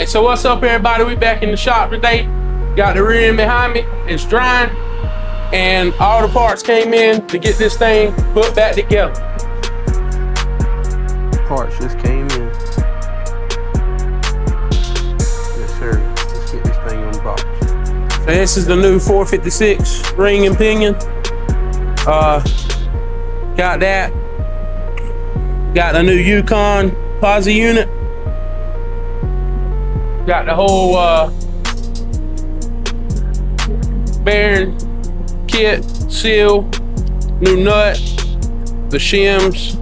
so what's up, everybody? We back in the shop today. Got the rear end behind me. It's drying, and all the parts came in to get this thing put back together. Parts just came in. Yes, sir. Let's get this thing on the box. So this is the new 456 ring and pinion. Got that. Got the new Yukon posi unit. Got the whole bearing kit, seal, new nut, the shims,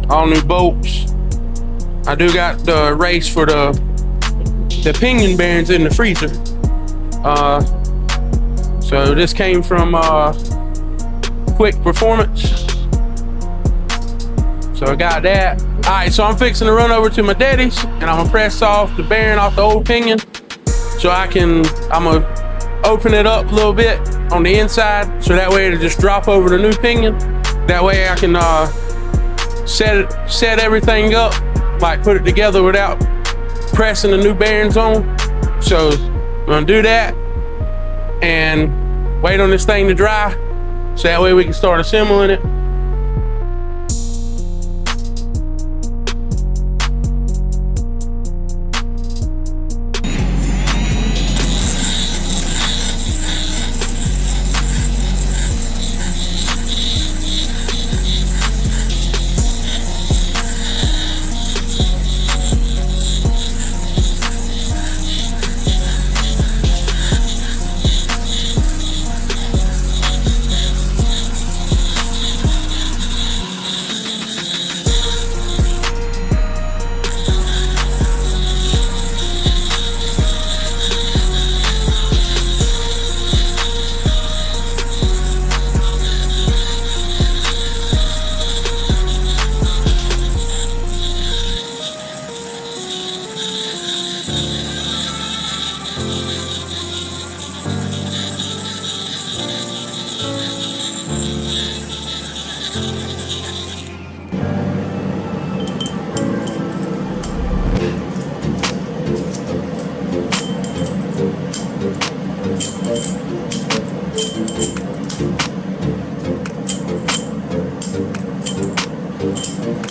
all new bolts. I do got the race for the pinion bearings in the freezer. So this came from Quick Performance. So I got that. All right, so I'm fixing to run over to my daddy's, and I'm gonna press off the bearing off the old pinion, so I'm gonna open it up a little bit on the inside, so that way it'll just drop over the new pinion. That way I can set everything up, like put it together without pressing the new bearings on. So I'm gonna do that and wait on this thing to dry, so that way we can start assembling it.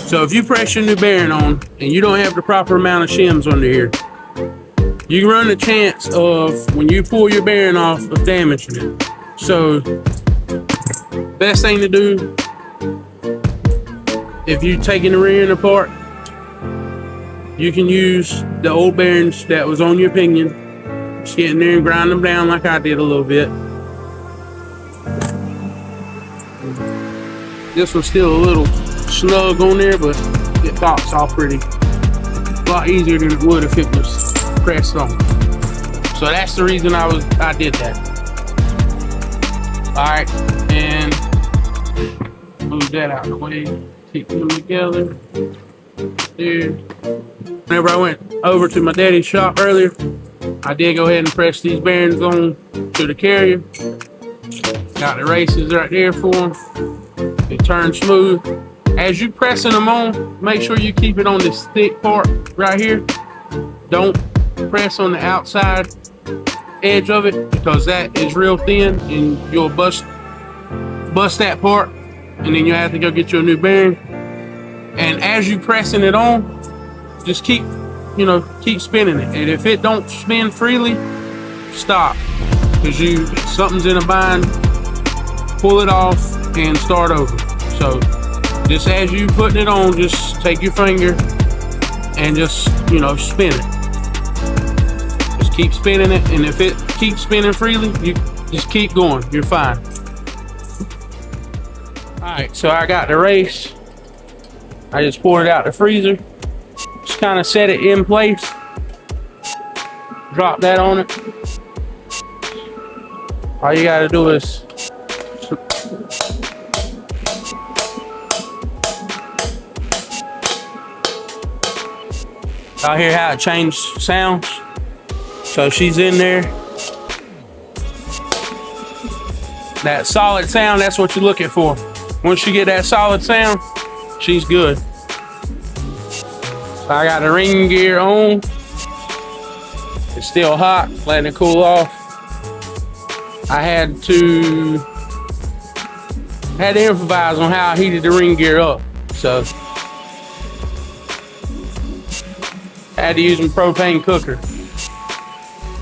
So if you press your new bearing on and you don't have the proper amount of shims under here, you run the chance of, when you pull your bearing off, of damaging it. So best thing to do, if you're taking the rear end apart, you can use the old bearings that was on your pinion. Just get in there and grind them down like I did a little bit. This one's still a little snug on there, but it pops off pretty. A lot easier than it would if it was pressed on. So that's the reason I did that. All right, and move that out of the way. Keep them together. There. Whenever I went over to my daddy's shop earlier, I did go ahead and press these bearings on to the carrier. Got the races right there for them. It turns smooth. As you pressing them on, make sure you keep it on this thick part right here. Don't press on the outside edge of it, because that is real thin and you'll bust that part, and then you have to go get you a new bearing. And as you pressing it on, just keep spinning it. And if it don't spin freely, stop, because something's in a bind. Pull it off and start over. So just as you putting it on, just take your finger and just spin it. Just keep spinning it, and if it keeps spinning freely, you just keep going. You're fine. All right, so I got the race. I just poured it out the freezer. Just kind of set it in place. Drop that on it. All you gotta do is y'all hear how it changed sounds? So she's in there. That solid sound, that's what you're looking for. Once you get that solid sound, she's good. So I got the ring gear on. It's still hot, letting it cool off. I had to improvise on how I heated the ring gear up. So I had to use my propane cooker.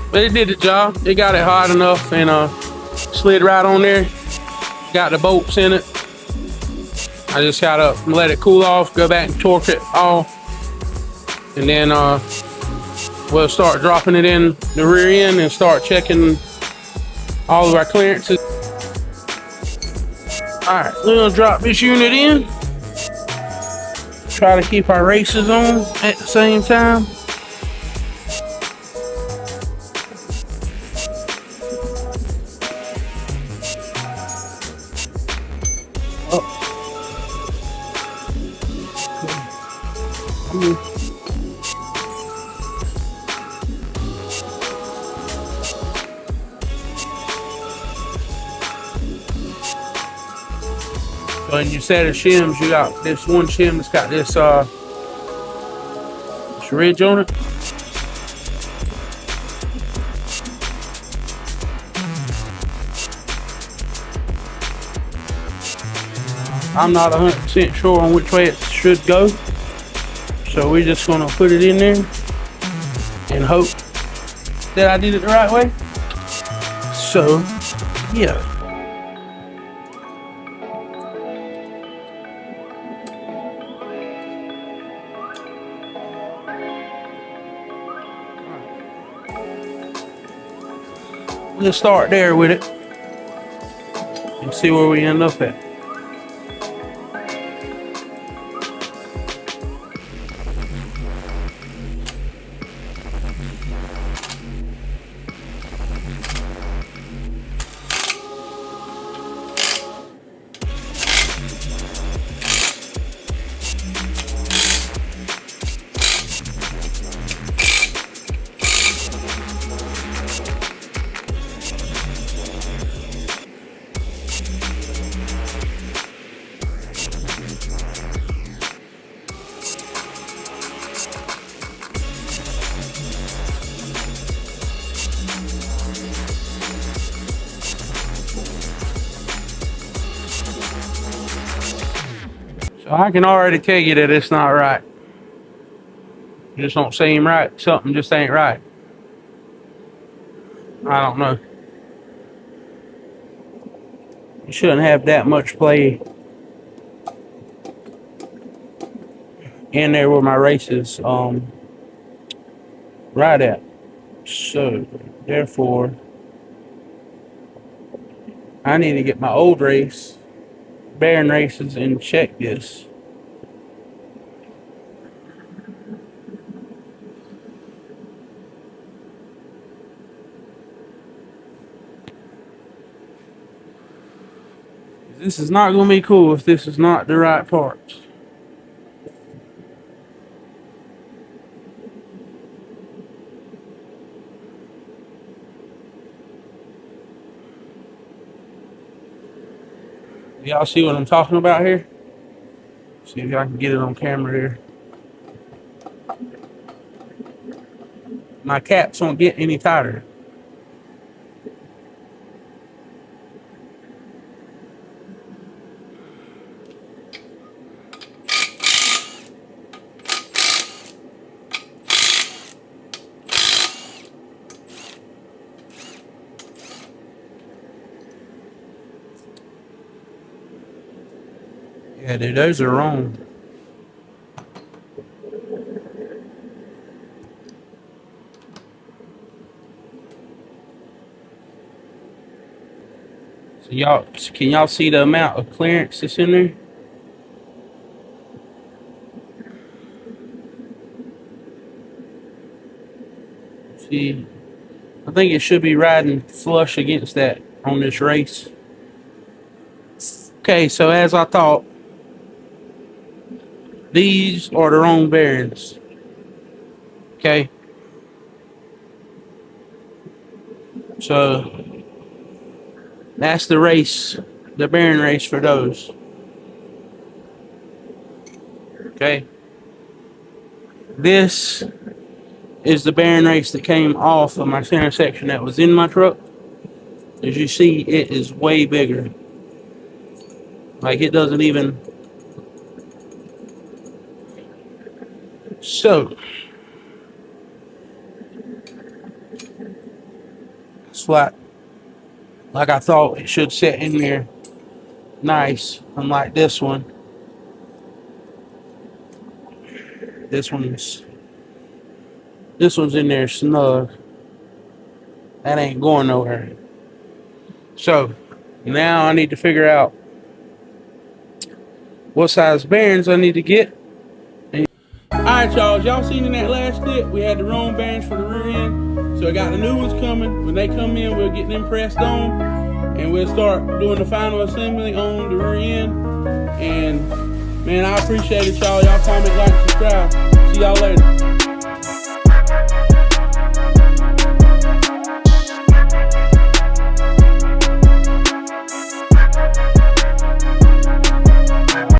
But it did the job. It got it hot enough and slid right on there. Got the bolts in it. I just gotta let it cool off, go back and torque it off. And then we'll start dropping it in the rear end and start checking all of our clearances. All right, we're gonna drop this unit in. Try to keep our races on at the same time. So in your set of shims, you got this one shim that's got this ridge on it. I'm not 100% sure on which way it should go. So we're just gonna put it in there and hope that I did it the right way. So, yeah. Let's start there with it and see where we end up at. So I can already tell you that it's not right. It just don't seem right. Something just ain't right. I don't know. You shouldn't have that much play in there where my race is right at. So therefore I need to get my old race, bearing races, and check this. This is not going to be cool if this is not the right parts. Y'all see what I'm talking about here? See if I can get it on camera here. My caps won't get any tighter. Yeah, dude, those are wrong. So y'all, can y'all see the amount of clearance that's in there? See, I think it should be riding flush against that on this race. Okay, so as I thought, these are the wrong bearings. Okay. So that's the race, the bearing race for those. Okay. This is the bearing race that came off of my center section that was in my truck. As you see, it is way bigger. Like, it doesn't even. So it's like I thought it should sit in there nice, unlike this one. This one's in there snug. That ain't going nowhere. So now I need to figure out what size bearings I need to get. Alright, y'all seen in that last clip, we had the wrong bearings for the rear end. So I got the new ones coming. When they come in, we'll get them pressed on, and we'll start doing the final assembly on the rear end. And man, I appreciate it, y'all. Y'all comment, like, subscribe. See y'all later.